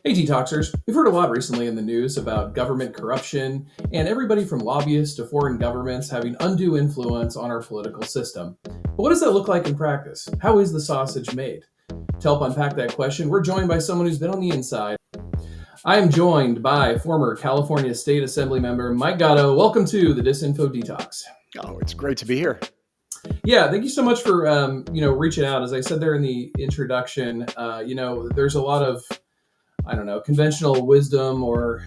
Hey, Detoxers. We've heard a lot recently in the news about government corruption and everybody from lobbyists to foreign governments having undue influence on our political system. But what does that look like in practice? How is the sausage made? To help unpack that question, we're joined by someone who's been on the inside. I am joined by former California State Assemblymember Mike Gatto. Welcome to the Disinfo Detox. Oh, it's great to be here. Yeah, thank you so much for reaching out. As I said there in the introduction, there's a lot of conventional wisdom or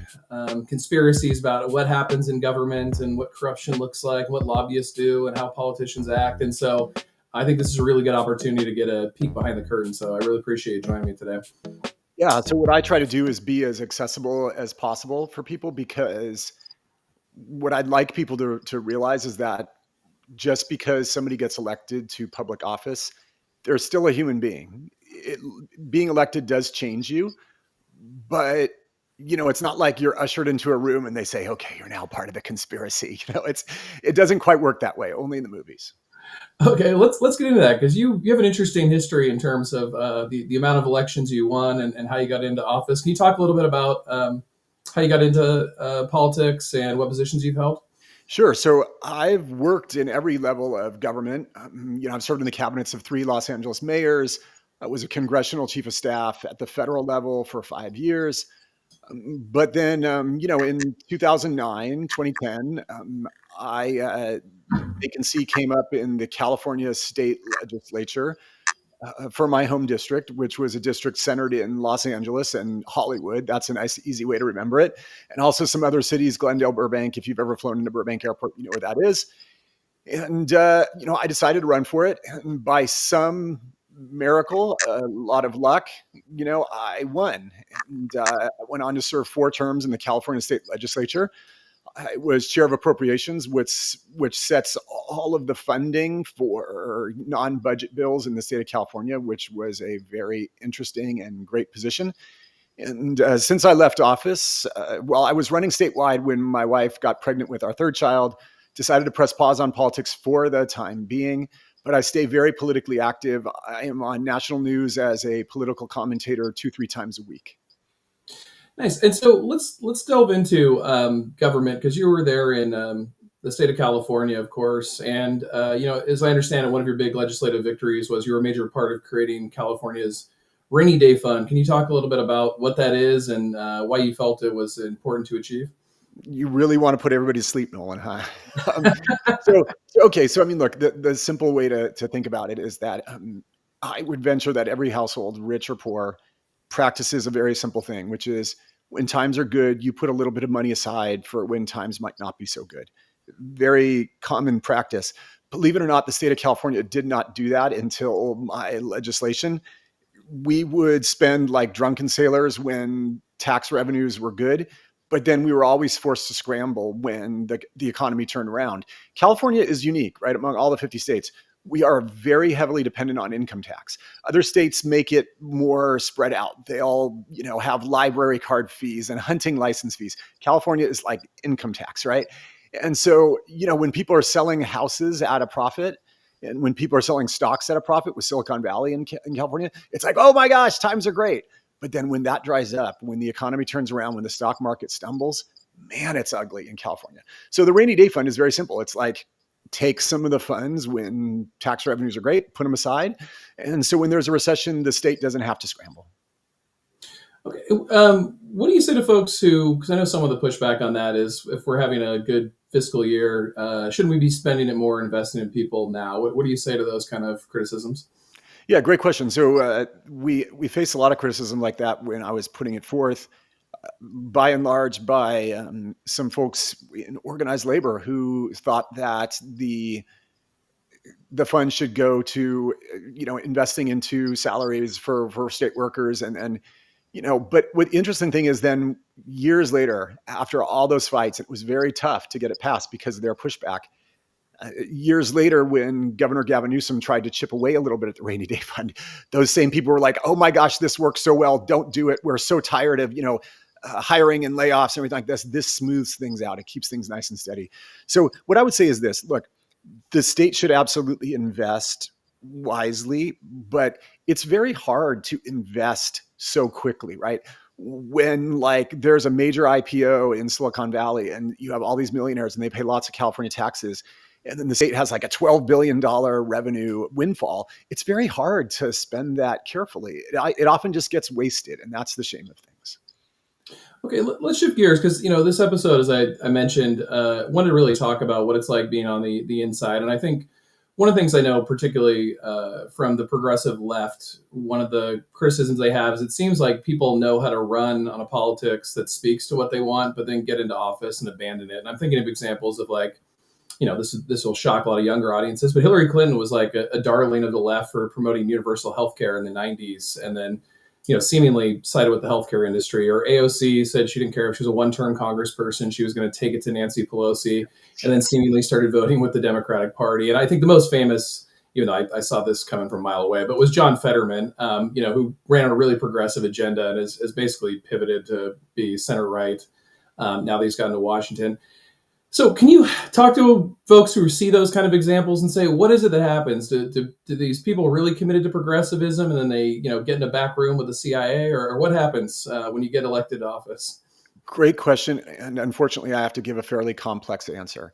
conspiracies about what happens in government and what corruption looks like, what lobbyists do, and how politicians act. And so I think this is a really good opportunity to get a peek behind the curtain. So I really appreciate you joining me today. Yeah, so what I try to do is be as accessible as possible for people, because what I'd like people to realize is that just because somebody gets elected to public office, they're still a human being. Being elected does change you, but it's not like you're ushered into a room and they say, "Okay, you're now part of the conspiracy." It doesn't quite work that way. Only in the movies. Okay, let's get into that, because you have an interesting history in terms of the amount of elections you won and how you got into office. Can you talk a little bit about how you got into politics and what positions you've held? Sure. So I've worked in every level of government. I've served in the cabinets of 3 Los Angeles mayors. I was a congressional chief of staff at the federal level for 5 years. But then, in 2009, 2010, vacancy came up in the California State Legislature for my home district, which was a district centered in Los Angeles and Hollywood. That's a nice, easy way to remember it. And also some other cities, Glendale, Burbank. If you've ever flown into Burbank Airport, you know where that is. And, I decided to run for it. And by some miracle, a lot of luck, I won. And I went on to serve 4 terms in the California State Legislature. I was chair of appropriations, which sets all of the funding for non-budget bills in the state of California, which was a very interesting and great position. And since I left office, I was running statewide when my wife got pregnant with our 3rd child, decided to press pause on politics for the time being. But I stay very politically active. I am on national news as a political commentator 2-3 times a week. Nice. And so let's delve into government, because you were there in the state of California, of course. And as I understand it, one of your big legislative victories was you were a major part of creating California's rainy day fund. Can you talk a little bit about what that is and why you felt it was important to achieve? You really want to put everybody to sleep, Nolan, huh? Um, so I mean, look, the simple way to think about it is that I would venture that every household, rich or poor, practices a very simple thing, which is when times are good, you put a little bit of money aside for when times might not be so good. Very common practice. Believe it or not, the state of California did not do that until my legislation. We would spend like drunken sailors when tax revenues were good, but then we were always forced to scramble when the economy turned around. California is unique, right? Among all the 50 states, we are very heavily dependent on income tax. Other states make it more spread out. They all, have library card fees and hunting license fees. California is like income tax, right? And so, when people are selling houses at a profit, and when people are selling stocks at a profit with Silicon Valley in California, it's like, oh my gosh, times are great. But then when that dries up, when the economy turns around, when the stock market stumbles, man, it's ugly in California. So the rainy day fund is very simple. It's like, take some of the funds when tax revenues are great, put them aside. And so when there's a recession, the state doesn't have to scramble. Okay. What do you say to folks who, because I know some of the pushback on that is if we're having a good fiscal year, shouldn't we be spending it more, investing in people now? What do you say to those kind of criticisms? Yeah, great question. So we faced a lot of criticism like that when I was putting it forth, by and large, by some folks in organized labor who thought that the fund should go to investing into salaries for state workers and but what the interesting thing is, then years later, after all those fights, it was very tough to get it passed because of their pushback. Years later, when Governor Gavin Newsom tried to chip away a little bit at the rainy day fund, those same people were like, oh my gosh, this works so well, don't do it, we're so tired of hiring and layoffs and everything like this smooths things out, it keeps things nice and steady. So what I would say is this: look, the state should absolutely invest wisely, but it's very hard to invest so quickly, right? When like there's a major IPO in Silicon Valley and you have all these millionaires and they pay lots of California taxes, and then the state has like a $12 billion revenue windfall, it's very hard to spend that carefully. It often just gets wasted, and that's the shame of things. Okay, let's shift gears because this episode, as I mentioned, wanted to really talk about what it's like being on the inside, and I think one of the things I know, particularly from the progressive left, one of the criticisms they have is it seems like people know how to run on a politics that speaks to what they want, but then get into office and abandon it. And I'm thinking of examples of like, this will shock a lot of younger audiences, but Hillary Clinton was like a darling of the left for promoting universal healthcare in the 90s, and then seemingly sided with the healthcare industry. Or AOC said she didn't care if she was a one-term congressperson, she was going to take it to Nancy Pelosi, and then seemingly started voting with the Democratic Party. And I think the most famous, even though I saw this coming from a mile away, but was John Fetterman, who ran a really progressive agenda and has basically pivoted to be center right now that he's gotten to Washington. So can you talk to folks who see those kind of examples and say, what is it that happens? Do these people really committed to progressivism and then they, get in a back room with the CIA, or what happens when you get elected to office? Great question. And unfortunately, I have to give a fairly complex answer.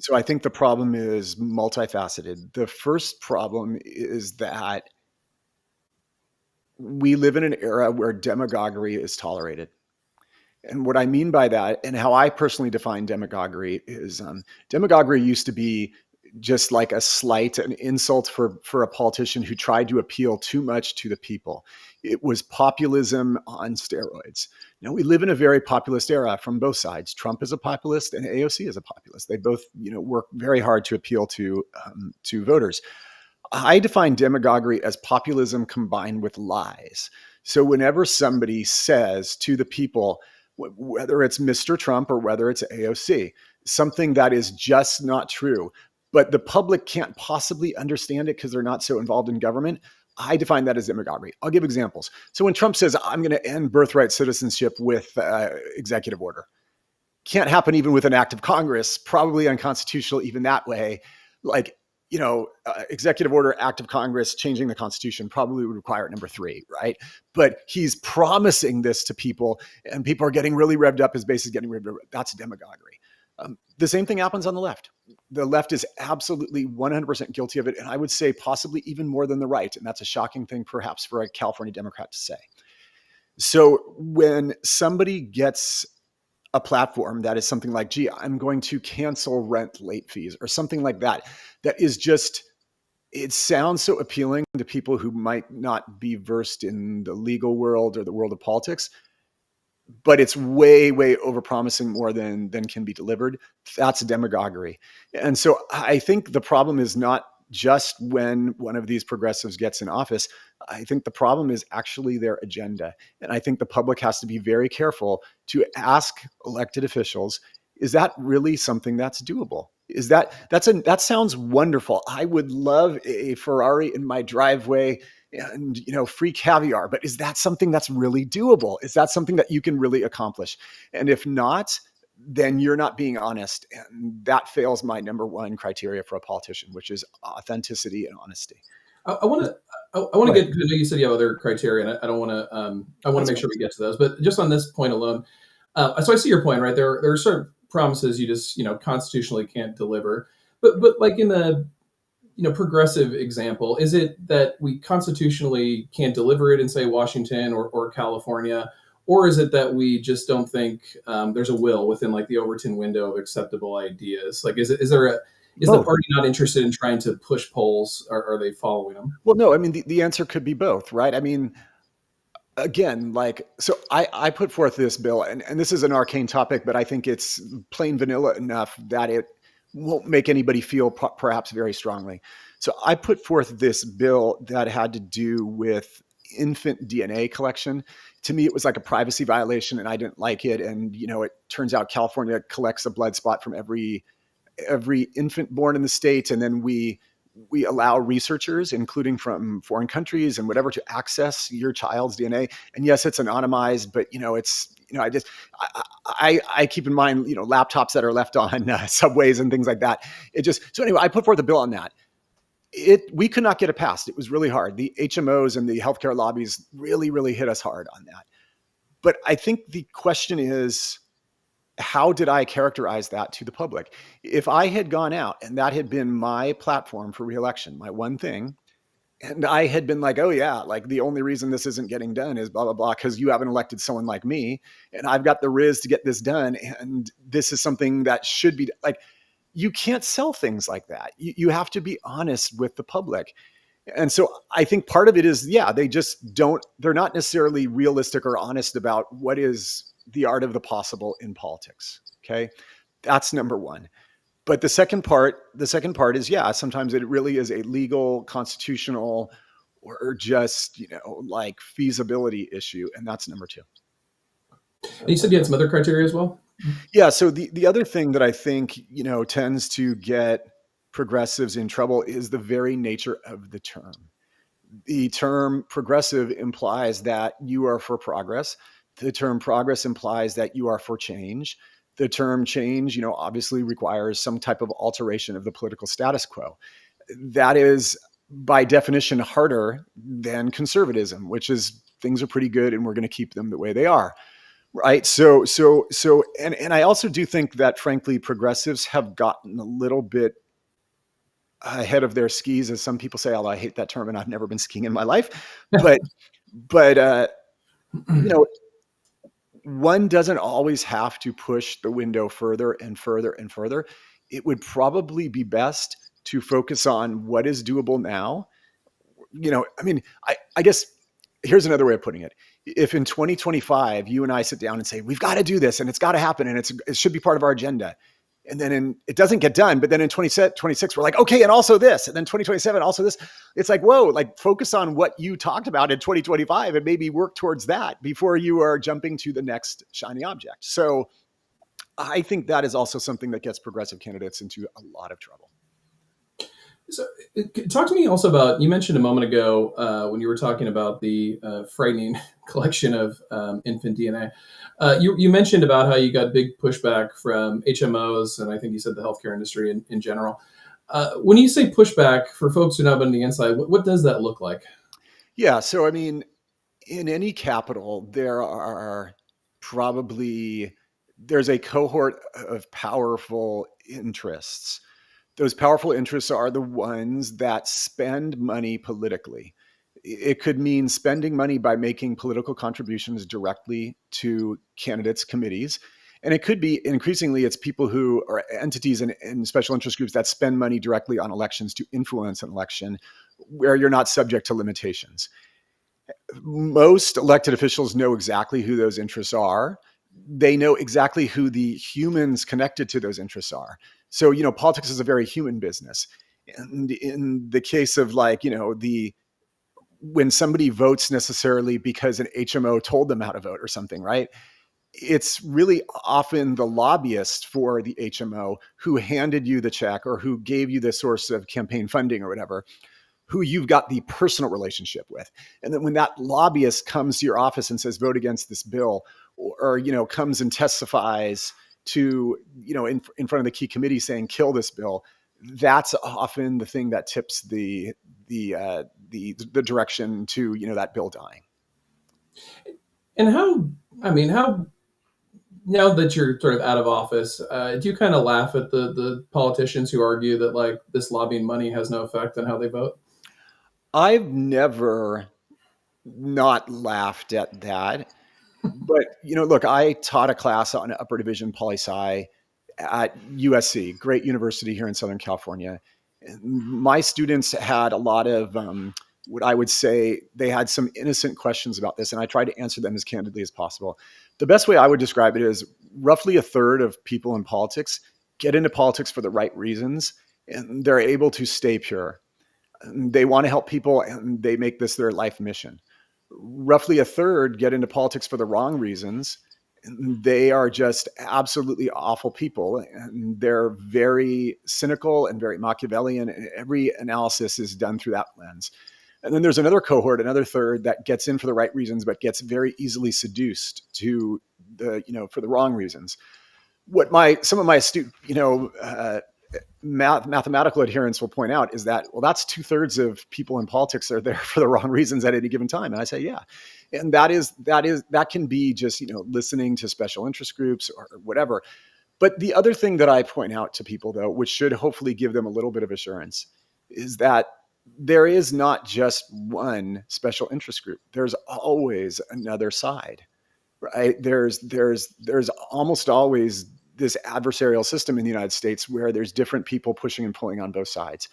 So I think the problem is multifaceted. The first problem is that we live in an era where demagoguery is tolerated. And what I mean by that, and how I personally define demagoguery, is demagoguery used to be just like a slight, an insult for a politician who tried to appeal too much to the people. It was populism on steroids. Now we live in a very populist era from both sides. Trump is a populist and AOC is a populist. They both, work very hard to appeal to voters. I define demagoguery as populism combined with lies. So whenever somebody says to the people, whether it's Mr. Trump or whether it's AOC, something that is just not true, but the public can't possibly understand it because they're not so involved in government, I define that as demagoguery. I'll give examples. So when Trump says, I'm going to end birthright citizenship with executive order, can't happen even with an act of Congress, probably unconstitutional even that way. Like, executive order, act of Congress, changing the Constitution probably would require number 3, right? But he's promising this to people, and people are getting really revved up. His base is getting revved up. That's demagoguery. The same thing happens on the left. The left is absolutely 100% guilty of it, and I would say possibly even more than the right. And that's a shocking thing, perhaps, for a California Democrat to say. So when somebody gets a platform that is something like, gee, I'm going to cancel rent late fees or something like that, that is just, it sounds so appealing to people who might not be versed in the legal world or the world of politics, but it's way, way overpromising more than can be delivered. That's demagoguery. And so I think the problem is not just when one of these progressives gets in office. I think the problem is actually their agenda. And I think the public has to be very careful to ask elected officials, is that really something that's doable? That sounds wonderful. I would love a Ferrari in my driveway and free caviar, but is that something that's really doable? Is that something that you can really accomplish? And if not, then you're not being honest. And that fails my number one criteria for a politician, which is authenticity and honesty. I want to get, because I know you said you have other criteria, and I don't want to, I want to make sure we get to those, but just on this point alone, so I see your point, right? There are certain promises you just, constitutionally can't deliver, but like in the, progressive example, is it that we constitutionally can't deliver it in, say, Washington or California? Or is it that we just don't think there's a will within like the Overton window of acceptable ideas? Like, is the party not interested in trying to push polls, or are they following them? Well, no, I mean, the answer could be both, right? I mean, again, so I put forth this bill, and this is an arcane topic, but I think it's plain vanilla enough that it won't make anybody feel perhaps very strongly. So I put forth this bill that had to do with infant DNA collection. To me, it was like a privacy violation, and I didn't like it. And, it turns out California collects a blood spot from every infant born in the state. And then we allow researchers, including from foreign countries and whatever, to access your child's DNA. And yes, it's anonymized, but I keep in mind, laptops that are left on subways and things like that. So anyway, I put forth a bill on that. we could not get it passed. It was really hard. The HMOs and the healthcare lobbies really, really hit us hard on that. But I think the question is, how did I characterize that to the public? If I had gone out and that had been my platform for reelection, my one thing, and I had been like, oh yeah, like the only reason this isn't getting done is blah, blah, blah, because you haven't elected someone like me. And I've got the riz to get this done. And this is something that should be like, you can't sell things like that. You have to be honest with the public. And so I think part of it is, yeah, they're not necessarily realistic or honest about what is the art of the possible in politics. Okay. That's number one. But the second part is, yeah, sometimes it really is a legal, constitutional, or just, like feasibility issue. And that's number two. And you said you had some other criteria as well? Yeah. So the other thing that I think, tends to get progressives in trouble is the very nature of the term. The term progressive implies that you are for progress. The term progress implies that you are for change. The term change, obviously requires some type of alteration of the political status quo. That is, by definition, harder than conservatism, which is things are pretty good and we're going to keep them the way they are. Right. And I also do think that, frankly, progressives have gotten a little bit ahead of their skis, as some people say, although I hate that term and I've never been skiing in my life. But one doesn't always have to push the window further and further and further. It would probably be best to focus on what is doable now. I guess here's another way of putting it. If in 2025, you and I sit down and say, we've got to do this and it's got to happen and it should be part of our agenda. And then it doesn't get done. But then in 2026, we're like, okay, and also this. And then 2027, also this. It's like, whoa, like focus on what you talked about in 2025 and maybe work towards that before you are jumping to the next shiny object. So I think that is also something that gets progressive candidates into a lot of trouble. So, talk to me also about, you mentioned a moment ago when you were talking about the frightening collection of infant DNA. You mentioned about how you got big pushback from HMOs, and I think you said the healthcare industry in general. When you say pushback, for folks who have not been on the inside, what does that look like? Yeah. So, I mean, in any capital, there's a cohort of powerful interests. Those powerful interests are the ones that spend money politically. It could mean spending money by making political contributions directly to candidates' committees. And it could be, increasingly, it's people who are entities and special interest groups that spend money directly on elections to influence an election where you're not subject to limitations. Most elected officials know exactly who those interests are. They know exactly who the humans connected to those interests are. So, politics is a very human business. And in the case of when somebody votes necessarily because an HMO told them how to vote or something, right? It's really often the lobbyist for the HMO who handed you the check or who gave you the source of campaign funding or whatever, who you've got the personal relationship with. And then when that lobbyist comes to your office and says, vote against this bill, or comes and testifies to, in front of the key committee saying, kill this bill, that's often the thing that tips the direction to, that bill dying. And how, now that you're sort of out of office, do you kind of laugh at the politicians who argue that like this lobbying money has no effect on how they vote? I've never not laughed at that. But, look, I taught a class on upper division poli-sci at USC, great university here in Southern California. My students had a lot of what I would say, they had some innocent questions about this, and I tried to answer them as candidly as possible. The best way I would describe it is roughly a third of people in politics get into politics for the right reasons, and they're able to stay pure. They want to help people, and they make this their life mission. Roughly a third get into politics for the wrong reasons. They are just absolutely awful people, and they're very cynical and very Machiavellian, and every analysis is done through that lens. And then there's another cohort, another third, that gets in for the right reasons, but gets very easily seduced to for the wrong reasons. What some of my astute, mathematical adherence will point out is that, well, that's 2/3 of people in politics are there for the wrong reasons at any given time. And I say, yeah. And that can be just, listening to special interest groups or whatever. But the other thing that I point out to people, though, which should hopefully give them a little bit of assurance, is that there is not just one special interest group. There's always another side, right? There's almost always this adversarial system in the United States where there's different people pushing and pulling on both sides.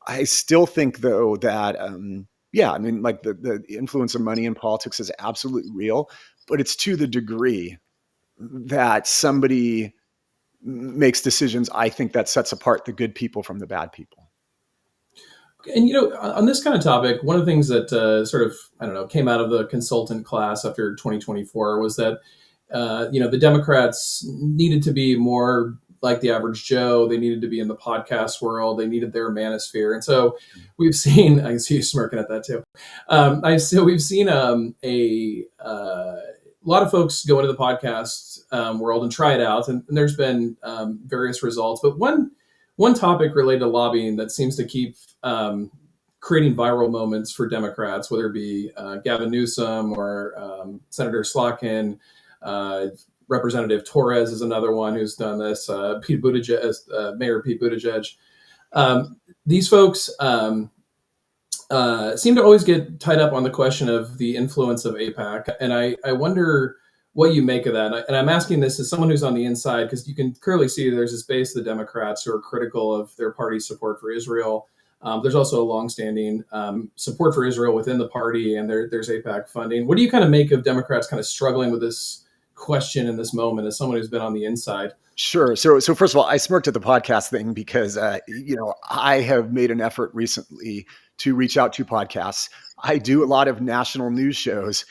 I still think, though, that yeah, I mean, like the influence of money in politics is absolutely real, but it's to the degree that somebody makes decisions, I think, that sets apart the good people from the bad people. And on this kind of topic, one of the things that sort of, I don't know, came out of the consultant class after 2024 was that the Democrats needed to be more like the average Joe. They needed to be in the podcast world. They needed their manosphere. And so we've seen, I see you smirking at that too. We've seen a lot of folks go into the podcast world and try it out. And there's been various results. But one topic related to lobbying that seems to keep creating viral moments for Democrats, whether it be Gavin Newsom or Senator Slotkin, Representative Torres is another one who's done this. Pete Buttigieg, Mayor Pete Buttigieg. These folks seem to always get tied up on the question of the influence of AIPAC, and I wonder what you make of that. And I'm asking this as someone who's on the inside, because you can clearly see there's this base of the Democrats who are critical of their party's support for Israel. There's also a longstanding support for Israel within the party, and there's AIPAC funding. What do you kind of make of Democrats kind of struggling with this question in this moment as someone who's been on the inside? Sure. So first of all, I smirked at the podcast thing because, I have made an effort recently to reach out to podcasts. I do a lot of national news shows,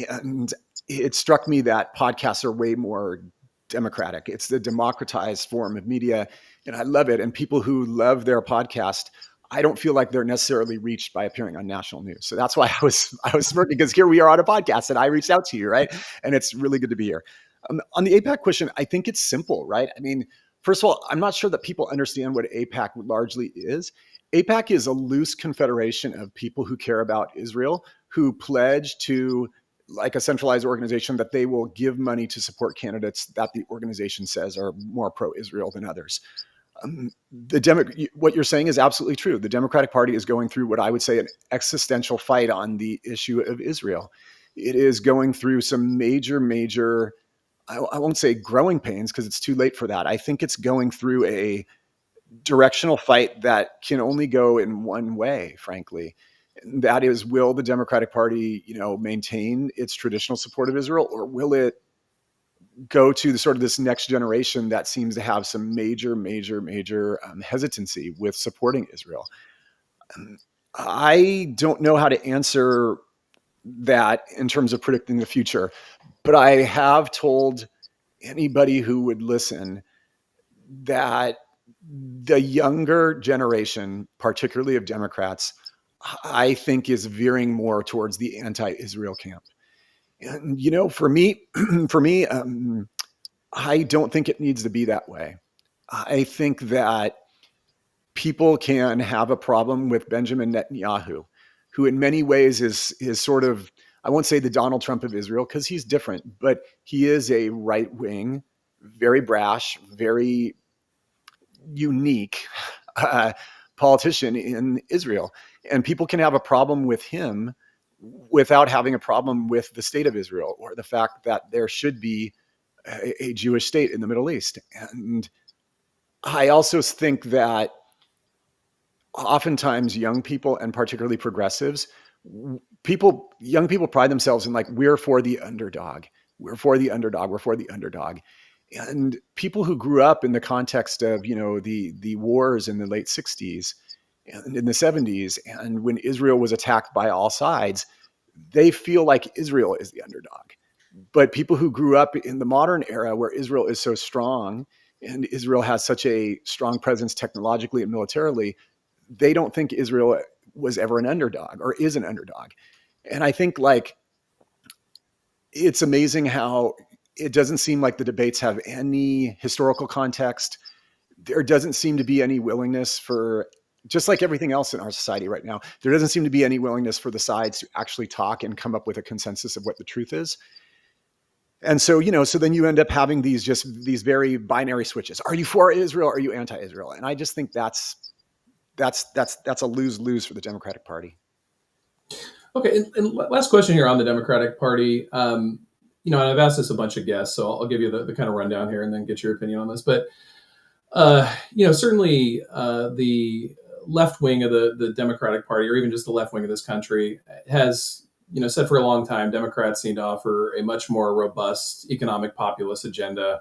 and it struck me that podcasts are way more democratic. It's the democratized form of media, and I love it. And people who love their podcast, I don't feel like they're necessarily reached by appearing on national news. So that's why I was smirking, because here we are on a podcast and I reached out to you, right? And it's really good to be here. On the AIPAC question, I think it's simple, right? I mean, first of all, I'm not sure that people understand what AIPAC largely is. AIPAC is a loose confederation of people who care about Israel, who pledge to, like a centralized organization, that they will give money to support candidates that the organization says are more pro-Israel than others. What you're saying is absolutely true. The Democratic Party is going through what I would say an existential fight on the issue of Israel. It is going through some major, I won't say growing pains because it's too late for that. I think it's going through a directional fight that can only go in one way, frankly. And that is, will the Democratic Party, maintain its traditional support of Israel, or will it go to the sort of this next generation that seems to have some major hesitancy with supporting Israel? I don't know how to answer that in terms of predicting the future, but I have told anybody who would listen that the younger generation, particularly of Democrats, I think is veering more towards the anti-Israel camp. And for me, I don't think it needs to be that way. I think that people can have a problem with Benjamin Netanyahu, who in many ways is sort of, I won't say the Donald Trump of Israel, because he's different, but he is a right-wing, very brash, very unique politician in Israel. And people can have a problem with him without having a problem with the state of Israel, or the fact that there should be a Jewish state in the Middle East. And I also think that oftentimes young people, and particularly progressives, young people pride themselves in, like, we're for the underdog. We're for the underdog. We're for the underdog. And people who grew up in the context of, the wars in the late 60s and in the 70s, and when Israel was attacked by all sides, they feel like Israel is the underdog. But people who grew up in the modern era, where Israel is so strong and Israel has such a strong presence technologically and militarily, they don't think Israel was ever an underdog or is an underdog. And I think, like, it's amazing how it doesn't seem like the debates have any historical context. there doesn't seem to be any willingness for, just like everything else in our society right now, there doesn't seem to be any willingness for the sides to actually talk and come up with a consensus of what the truth is. And so, so then you end up having these very binary switches. Are you for Israel? Or are you anti-Israel? And I just think that's a lose-lose for the Democratic Party. Okay, and last question here on the Democratic Party. And I've asked this a bunch of guests, so I'll give you the kind of rundown here and then get your opinion on this. But certainly the left wing of the Democratic Party, or even just the left wing of this country, has said for a long time Democrats need to offer a much more robust economic populist agenda.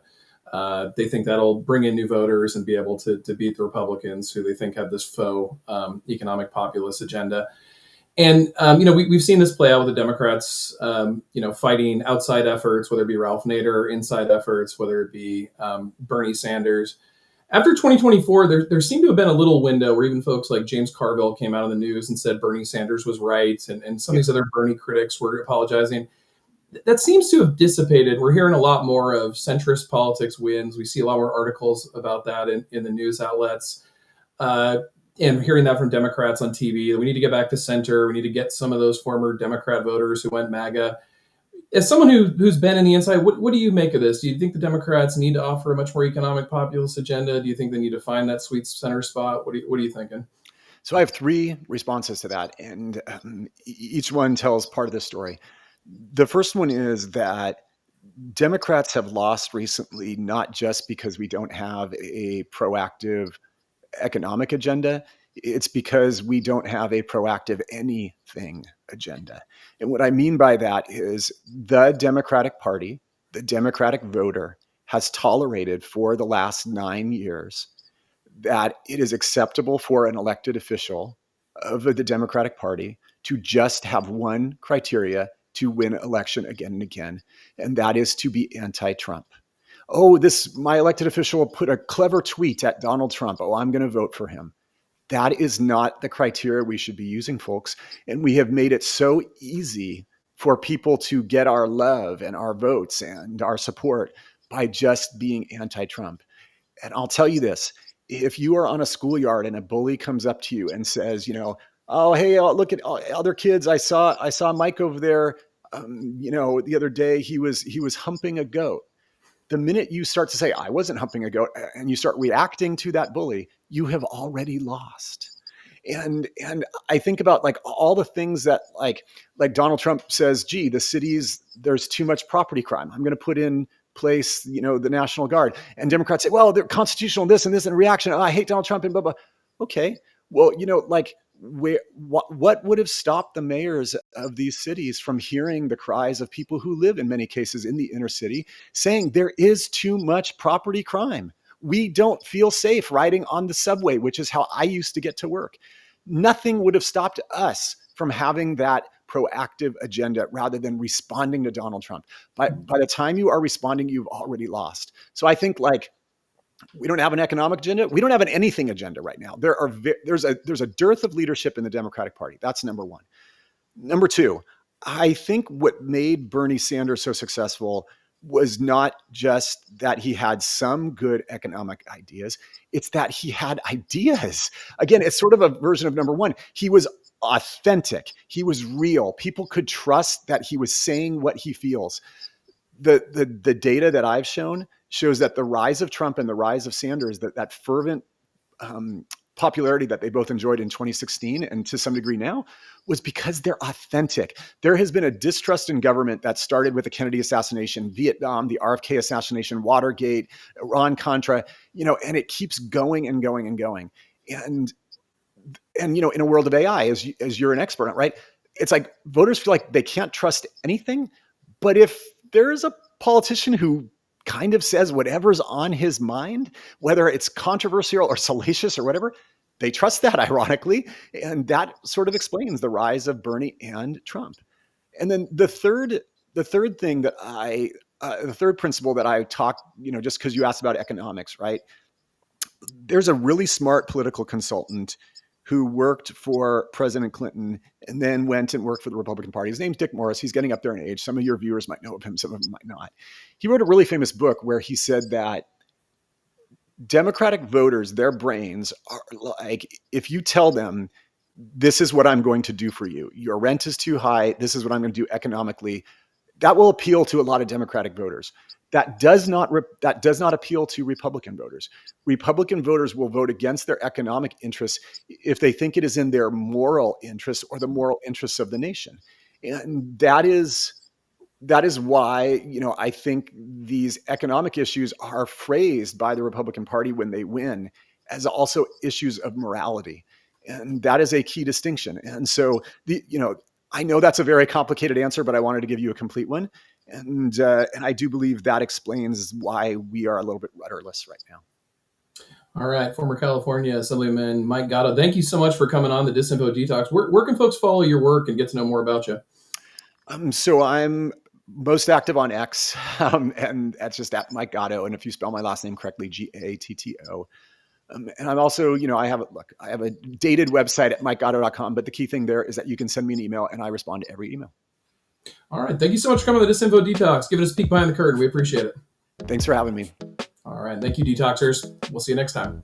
They think that'll bring in new voters and be able to beat the Republicans, who they think have this faux economic populist agenda. And we've seen this play out with the Democrats, fighting outside efforts, whether it be Ralph Nader, inside efforts, whether it be Bernie Sanders. After 2024, there seemed to have been a little window where even folks like James Carville came out of the news and said Bernie Sanders was right, and some of these other Bernie critics were apologizing. That seems to have dissipated. We're hearing a lot more of centrist politics wins. We see a lot more articles about that in the news outlets. And hearing that from Democrats on TV, we need to get back to center. We need to get some of those former Democrat voters who went MAGA. As someone who's been in the inside, what do you make of this? Do you think the Democrats need to offer a much more economic populist agenda? Do you think they need to find that sweet center spot? What are you thinking? So I have three responses to that, and each one tells part of the story. The first one is that Democrats have lost recently, not just because we don't have a proactive economic agenda. It's because we don't have a proactive anything agenda. And what I mean by that is the Democratic Party, the Democratic voter, has tolerated for the last 9 years that it is acceptable for an elected official of the Democratic Party to just have one criteria to win election again and again, and that is to be anti-Trump. Oh, my elected official put a clever tweet at Donald Trump. Oh, I'm going to vote for him. That is not the criteria we should be using, folks. And we have made it so easy for people to get our love and our votes and our support by just being anti-Trump. And I'll tell you this, if you are on a schoolyard and a bully comes up to you and says, oh, hey, look at other kids. I saw Mike over there, the other day, he was humping a goat. The minute you start to say, I wasn't humping a goat, and you start reacting to that bully, you have already lost. And I think about like all the things that like Donald Trump says, gee, there's too much property crime. I'm going to put in place, the National Guard. And Democrats say, well, they're constitutional, this and this, and reaction. Oh, I hate Donald Trump and blah, blah. Okay. Well, what would have stopped the mayors of these cities from hearing the cries of people who live in many cases in the inner city saying there is too much property crime? We don't feel safe riding on the subway, which is how I used to get to work. Nothing would have stopped us from having that proactive agenda rather than responding to Donald Trump. By the time you are responding, you've already lost. So I think we don't have an economic agenda. We don't have an anything agenda right now. There's a dearth of leadership in the Democratic Party. That's number one. Number two, I think what made Bernie Sanders so successful was not just that he had some good economic ideas. It's that he had ideas. Again, it's sort of a version of number one. He was authentic. He was real. People could trust that he was saying what he feels. The data that I've shown shows that the rise of Trump and the rise of Sanders, that fervent popularity that they both enjoyed in 2016 and to some degree now, was because they're authentic. There has been a distrust in government that started with the Kennedy assassination, Vietnam, the RFK assassination, Watergate, Iran-Contra, and it keeps going and going and going. And in a world of AI, as you're an expert on, right? It's like voters feel like they can't trust anything. But if there's a politician who kind of says whatever's on his mind, whether it's controversial or salacious or whatever, they trust that, ironically. And that sort of explains the rise of Bernie and Trump. And then the third thing that the third principle that I talk, just because you asked about economics, right? There's a really smart political consultant who worked for President Clinton and then went and worked for the Republican Party. His name's Dick Morris. He's getting up there in age. Some of your viewers might know of him, some of them might not. He wrote a really famous book where he said that Democratic voters, their brains are like, if you tell them, this is what I'm going to do for you, your rent is too high, this is what I'm going to do economically, that will appeal to a lot of Democratic voters. That does not appeal to Republican voters. Republican voters will vote against their economic interests if they think it is in their moral interests or the moral interests of the nation. And that is why, I think these economic issues are phrased by the Republican Party when they win as also issues of morality. And that is a key distinction. And so I know that's a very complicated answer, but I wanted to give you a complete one. And I do believe that explains why we are a little bit rudderless right now. All right, former California Assemblyman Mike Gatto, thank you so much for coming on the Disinfo Detox. Where can folks follow your work and get to know more about you? So I'm most active on X, and that's just at Mike Gatto. And if you spell my last name correctly, Gatto. And I'm also, I have a dated website at mikegatto.com, but the key thing there is that you can send me an email and I respond to every email. All right, thank you so much for coming on the Disinfo Detox. Giving us a peek behind the curtain. We appreciate it. Thanks for having me. All right, thank you, Detoxers. We'll see you next time.